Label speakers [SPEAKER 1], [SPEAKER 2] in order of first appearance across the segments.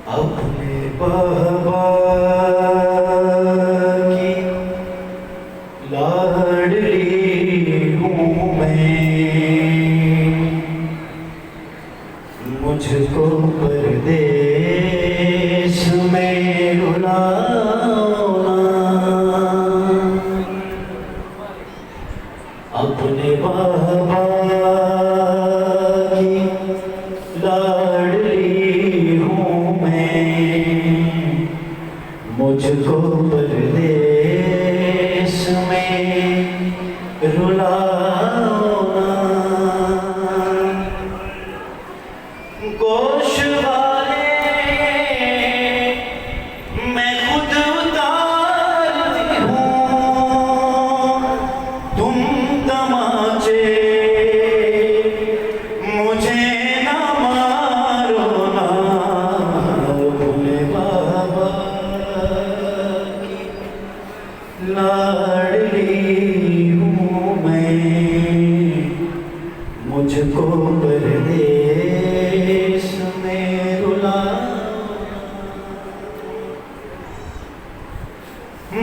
[SPEAKER 1] अपने बाबा की लाडली हूँ मैं, मुझको परदेश में रुलाना। अपने बाबा की लाडली हूँ मैं, मुझको परदेश में रुलाना। गोशवारे मैं खुद उतारती हूँ, तुम तमाचे मुझे ना मारो ना। भोले बाबा की लाडली हूँ मैं, मुझको परदेश में रुलाना।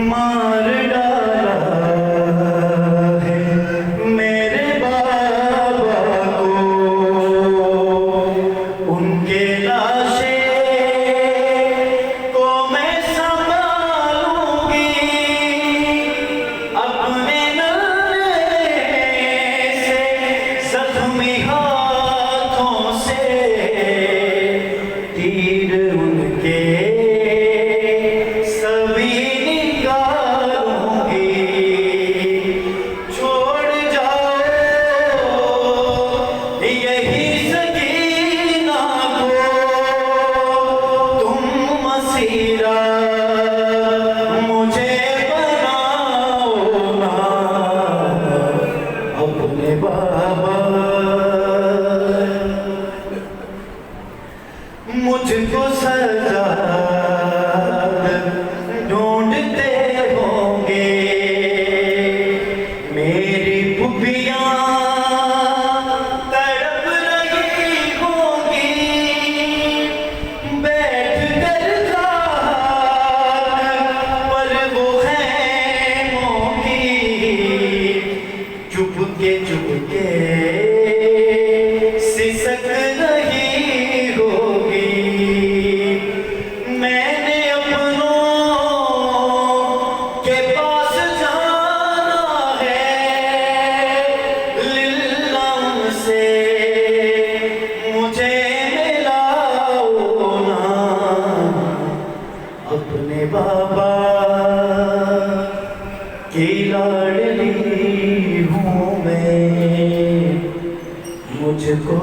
[SPEAKER 1] मार डाला है मेरे बाबा को उनके लाशे को मैं संभालूंगी, अपने नन्हे से जख्मी हाथों से तीर उनके सभी निकालूंगी। छोड़ जाओ यही सकीना को तुम मसीरा, मुझे बनाओ ना। अपने बाबा मुझको सजा ढूंढते होंगे, मेरी पुपियां तड़प रही होंगी। बैठ कर पर वो खैमों की चुपके चुपके सिसक रही होगी। मैंने अपनों के पास जाना है, लिल्ला उनसे मुझे मिलाओ ना। अपने बाबा की लाडली हूँ मैं, मुझको